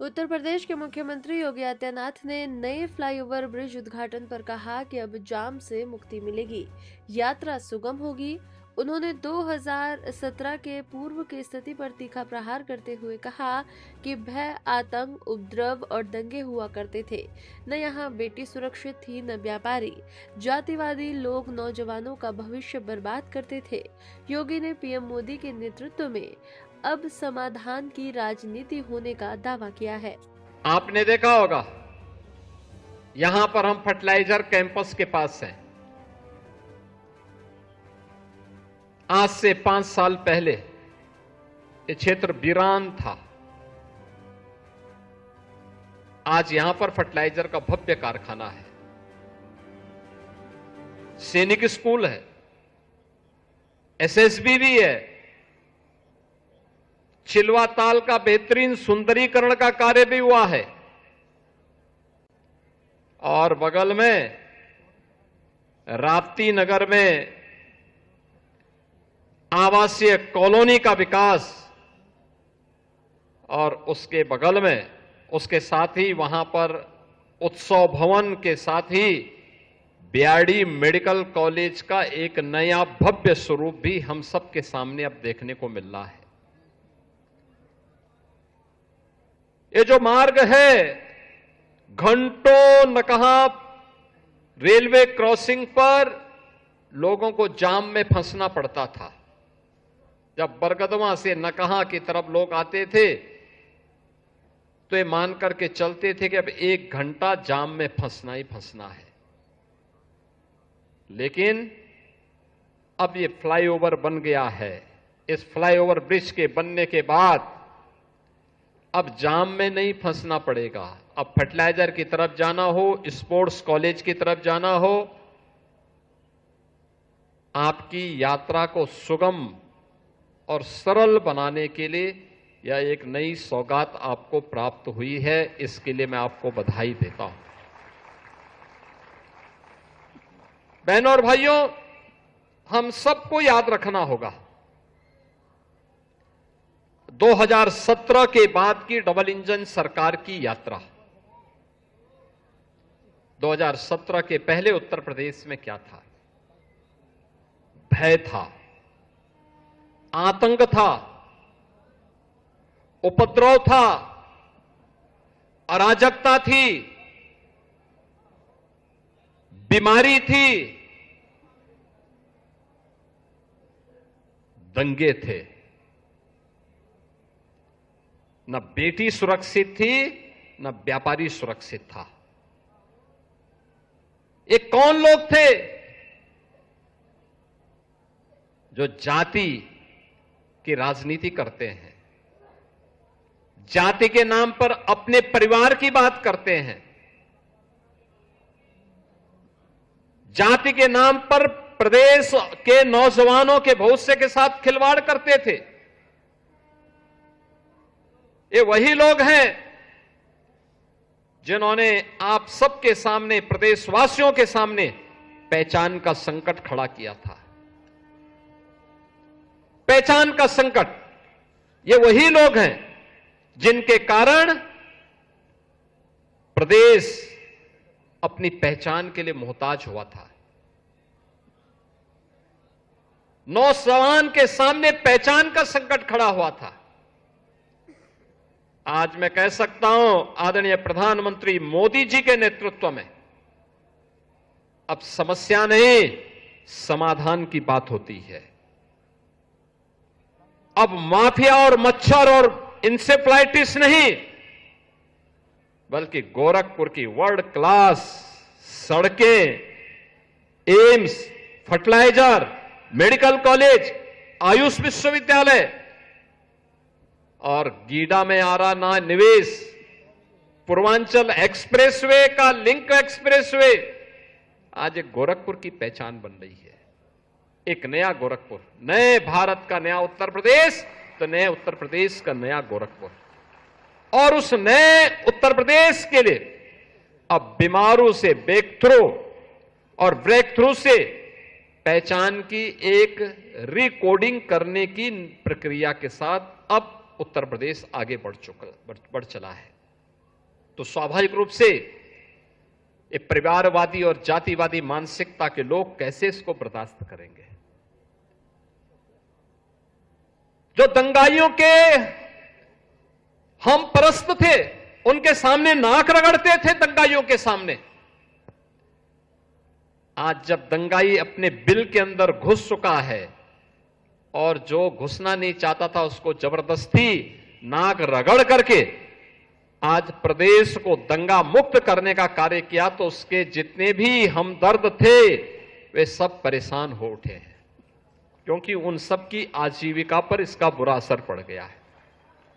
उत्तर प्रदेश के मुख्यमंत्री योगी आदित्यनाथ ने नए फ्लाईओवर ब्रिज उद्घाटन पर कहा कि अब जाम से मुक्ति मिलेगी, यात्रा सुगम होगी। उन्होंने 2017 के पूर्व की स्थिति पर तीखा प्रहार करते हुए कहा कि भय, आतंक, उपद्रव और दंगे हुआ करते थे। न यहाँ बेटी सुरक्षित थी, न व्यापारी। जातिवादी लोग नौजवानों का भविष्य बर्बाद करते थे। योगी ने पीएम मोदी के नेतृत्व में अब समाधान की राजनीति होने का दावा किया है। आपने देखा होगा, यहां पर हम फर्टिलाइजर कैंपस के पास हैं। आज से 5 साल पहले ये क्षेत्र वीरान था। आज यहां पर फर्टिलाइजर का भव्य कारखाना है, सैनिक स्कूल है, एसएसबी भी है, चिलवा ताल का बेहतरीन सुंदरीकरण का कार्य भी हुआ है और बगल में राप्ती नगर में आवासीय कॉलोनी का विकास और उसके बगल में, उसके साथ ही वहां पर उत्सव भवन के साथ ही बीआरडी मेडिकल कॉलेज का एक नया भव्य स्वरूप भी हम सबके सामने अब देखने को मिल रहा है। ये जो मार्ग है, घंटों नकहा रेलवे क्रॉसिंग पर लोगों को जाम में फंसना पड़ता था। जब बरगदवा से नकहा की तरफ लोग आते थे तो ये मान करके चलते थे कि अब 1 घंटा जाम में फंसना ही फंसना है। लेकिन अब ये फ्लाईओवर बन गया है। इस फ्लाईओवर ब्रिज के बनने के बाद अब जाम में नहीं फंसना पड़ेगा। अब फर्टिलाइजर की तरफ जाना हो, स्पोर्ट्स कॉलेज की तरफ जाना हो, आपकी यात्रा को सुगम और सरल बनाने के लिए यह एक नई सौगात आपको प्राप्त हुई है। इसके लिए मैं आपको बधाई देता हूं। बहनों और भाइयों, हम सबको याद रखना होगा 2017 के बाद की डबल इंजन सरकार की यात्रा। 2017 के पहले उत्तर प्रदेश में क्या था? भय था, आतंक था, उपद्रव था, अराजकता थी, बीमारी थी, दंगे थे। न बेटी सुरक्षित थी, न व्यापारी सुरक्षित था। ये कौन लोग थे जो जाति की राजनीति करते हैं, जाति के नाम पर अपने परिवार की बात करते हैं, जाति के नाम पर प्रदेश के नौजवानों के भविष्य के साथ खिलवाड़ करते थे। ये वही लोग हैं जिन्होंने आप सबके सामने, प्रदेशवासियों के सामने पहचान का संकट खड़ा किया था। पहचान का संकट, ये वही लोग हैं जिनके कारण प्रदेश अपनी पहचान के लिए मोहताज हुआ था। नौजवान के सामने पहचान का संकट खड़ा हुआ था। आज मैं कह सकता हूं, आदरणीय प्रधानमंत्री मोदी जी के नेतृत्व में अब समस्या नहीं, समाधान की बात होती है। अब माफिया और मच्छर और इंसेफ्लाइटिस नहीं, बल्कि गोरखपुर की वर्ल्ड क्लास सड़कें, AIIMS, fertiliser, medical college, Ayush विश्वविद्यालय और गीडा में आ रहा ना निवेश, पूर्वांचल एक्सप्रेसवे का लिंक एक्सप्रेसवे आज एक गोरखपुर की पहचान बन रही है। एक नया गोरखपुर, नए भारत का नया उत्तर प्रदेश, तो नए उत्तर प्रदेश का नया गोरखपुर। और उस नए उत्तर प्रदेश के लिए अब बीमारू से ब्रेक थ्रू और ब्रेक थ्रू से पहचान की एक रिकोडिंग करने की प्रक्रिया के साथ अब उत्तर प्रदेश आगे बढ़ चला है। तो स्वाभाविक रूप से ये परिवारवादी और जातिवादी मानसिकता के लोग कैसे इसको बर्दाश्त करेंगे। जो दंगाइयों के हम परस्त थे, उनके सामने नाक रगड़ते थे दंगाइयों के सामने, आज जब दंगाई अपने बिल के अंदर घुस चुका है और जो घुसना नहीं चाहता था उसको जबरदस्ती नाक रगड़ करके आज प्रदेश को दंगा मुक्त करने का कार्य किया, तो उसके जितने भी हमदर्द थे वे सब परेशान हो उठे हैं, क्योंकि उन सब की आजीविका पर इसका बुरा असर पड़ गया है।